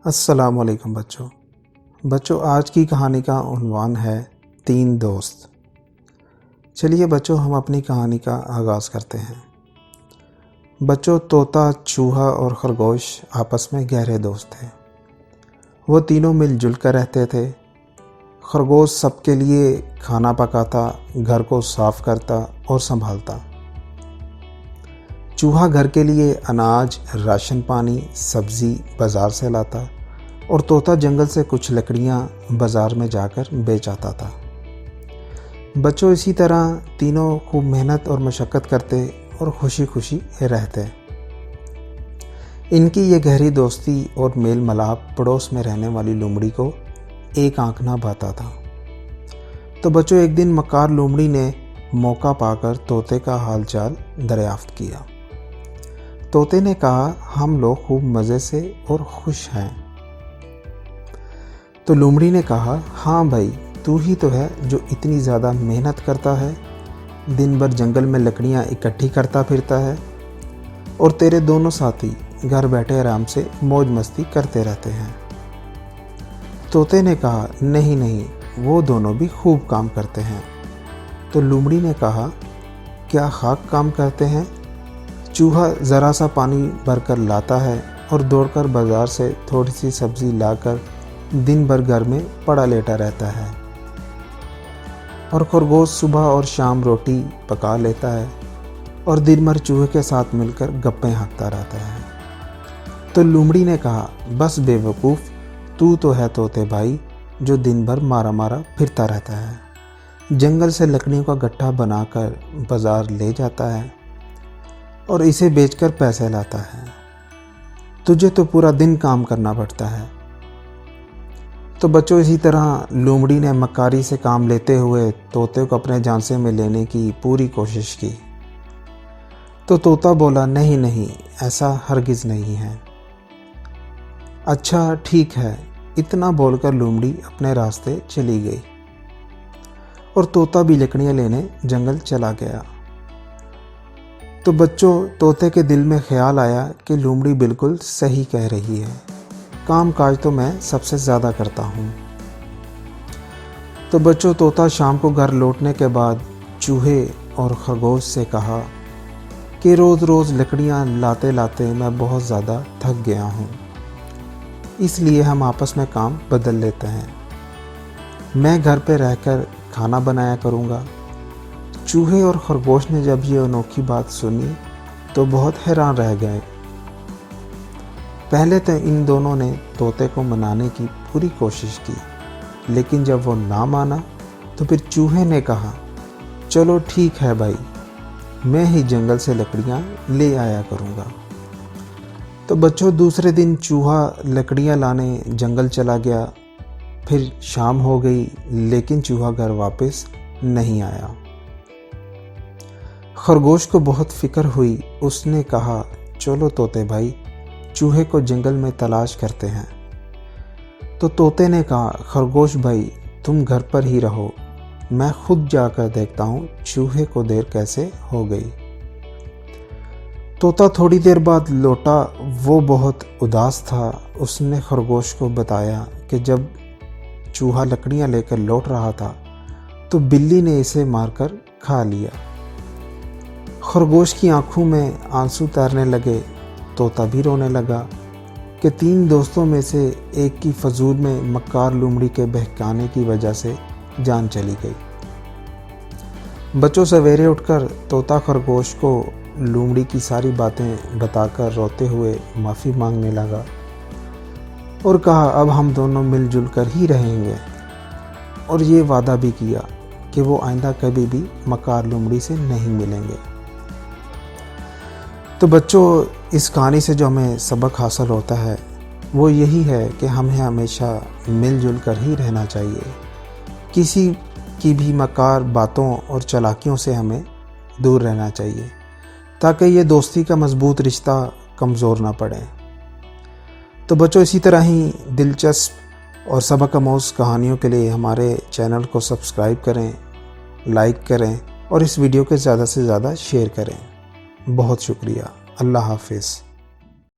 السلام علیکم بچوں آج کی کہانی کا عنوان ہے 3 دوست۔ چلیے بچوں ہم اپنی کہانی کا آغاز کرتے ہیں۔ بچوں طوطا، چوہا اور خرگوش آپس میں گہرے دوست تھے۔ وہ تینوں مل جل کر رہتے تھے۔ خرگوش سب کے لیے کھانا پکاتا، گھر کو صاف کرتا اور سنبھالتا۔ چوہا گھر کے لیے اناج، راشن پانی، سبزی بازار سے لاتا اور طوطا جنگل سے کچھ لکڑیاں بازار میں جا کر بیچ آتا تھا۔ بچوں اسی طرح تینوں خوب محنت اور مشقت کرتے اور خوشی خوشی رہتے۔ ان کی یہ گہری دوستی اور میل ملاپ پڑوس میں رہنے والی لومڑی کو ایک آنکھ نہ بھاتا تھا۔ تو بچوں ایک دن مکار لومڑی نے موقع پا کر طوطے کا حال چال دریافت کیا۔ طوطے نے کہا، ہم لوگ خوب مزے سے اور خوش ہیں۔ تو لومڑی نے کہا، ہاں بھائی، تو ہی تو ہے جو اتنی زیادہ محنت کرتا ہے، دن بھر جنگل میں لکڑیاں اکٹھی کرتا پھرتا ہے، اور تیرے دونوں ساتھی گھر بیٹھے آرام سے موج مستی کرتے رہتے ہیں۔ طوطے نے کہا، نہیں، وہ دونوں بھی خوب کام کرتے ہیں۔ تو لومڑی نے کہا، کیا خاک کام کرتے ہیں؟ چوہا ذرا سا پانی بھر کر لاتا ہے اور دوڑ کر بازار سے تھوڑی سی سبزی لا کر دن بھر گھر میں پڑا لیٹا رہتا ہے، اور خرگوش صبح اور شام روٹی پکا لیتا ہے اور دن بھر چوہے کے ساتھ مل کر گپیں ہانکتا رہتا ہے۔ تو لومڑی نے کہا، بس بے وقوف، تو ہے طوطے بھائی جو دن بھر مارا پھرتا رہتا ہے، جنگل سے لکڑیوں کا گٹھا بنا کر بازار لے جاتا ہے اور اسے بیچ کر پیسے لاتا ہے۔ تجھے تو پورا دن کام کرنا پڑتا ہے۔ تو بچوں اسی طرح لومڑی نے مکاری سے کام لیتے ہوئے طوطے کو اپنے جھانسے میں لینے کی پوری کوشش کی۔ تو طوطا بولا، نہیں، ایسا ہرگز نہیں ہے۔ اچھا ٹھیک ہے، اتنا بول کر لومڑی اپنے راستے چلی گئی اور طوطا بھی لکڑیاں لینے جنگل چلا گیا۔ تو بچوں طوطے کے دل میں خیال آیا کہ لومڑی بالکل صحیح کہہ رہی ہے، کام کاج تو میں سب سے زیادہ کرتا ہوں۔ تو بچوں طوطا شام کو گھر لوٹنے کے بعد چوہے اور خرگوش سے کہا کہ روز لکڑیاں لاتے میں بہت زیادہ تھک گیا ہوں، اس لیے ہم آپس میں کام بدل لیتے ہیں۔ میں گھر پہ رہ کر کھانا بنایا کروں گا۔ چوہے اور خرگوش نے جب یہ انوکھی بات سنی تو بہت حیران رہ گئے۔ پہلے تو ان دونوں نے طوطے کو منانے کی پوری کوشش کی، لیکن جب وہ نہ مانا تو پھر چوہے نے کہا، چلو ٹھیک ہے بھائی، میں ہی جنگل سے لکڑیاں لے آیا کروں گا۔ تو بچوں دوسرے دن چوہا لکڑیاں لانے جنگل چلا گیا۔ پھر شام ہو گئی لیکن چوہا گھر واپس نہیں آیا۔ خرگوش کو بہت فکر ہوئی۔ اس نے کہا، چلو طوطے بھائی، چوہے کو جنگل میں تلاش کرتے ہیں۔ تو طوطے نے کہا، خرگوش بھائی تم گھر پر ہی رہو، میں خود جا کر دیکھتا ہوں چوہے کو دیر کیسے ہو گئی۔ طوطا تھوڑی دیر بعد لوٹا، وہ بہت اداس تھا۔ اس نے خرگوش کو بتایا کہ جب چوہا لکڑیاں لے کر لوٹ رہا تھا تو بلی نے اسے مار کر کھا لیا۔ خرگوش کی آنکھوں میں آنسو تیرنے لگے۔ طوطا بھی رونے لگا کہ 3 دوستوں میں سے ایک کی فضول میں مکار لومڑی کے بہکانے کی وجہ سے جان چلی گئی۔ بچوں سویرے اٹھ کر طوطا خرگوش کو لومڑی کی ساری باتیں بتا کر روتے ہوئے معافی مانگنے لگا اور کہا، اب ہم دونوں مل جل کر ہی رہیں گے، اور یہ وعدہ بھی کیا کہ وہ آئندہ کبھی بھی مکار لومڑی سے نہیں ملیں گے۔ تو بچوں اس کہانی سے جو ہمیں سبق حاصل ہوتا ہے وہ یہی ہے کہ ہمیں ہمیشہ مل جل کر ہی رہنا چاہیے۔ کسی کی بھی مکار باتوں اور چالاکیوں سے ہمیں دور رہنا چاہیے تاکہ یہ دوستی کا مضبوط رشتہ کمزور نہ پڑے۔ تو بچوں اسی طرح ہی دلچسپ اور سبق آموز کہانیوں کے لیے ہمارے چینل کو سبسکرائب کریں، لائک کریں اور اس ویڈیو کو زیادہ سے زیادہ شیئر کریں۔ بہت شکریہ۔ اللہ حافظ۔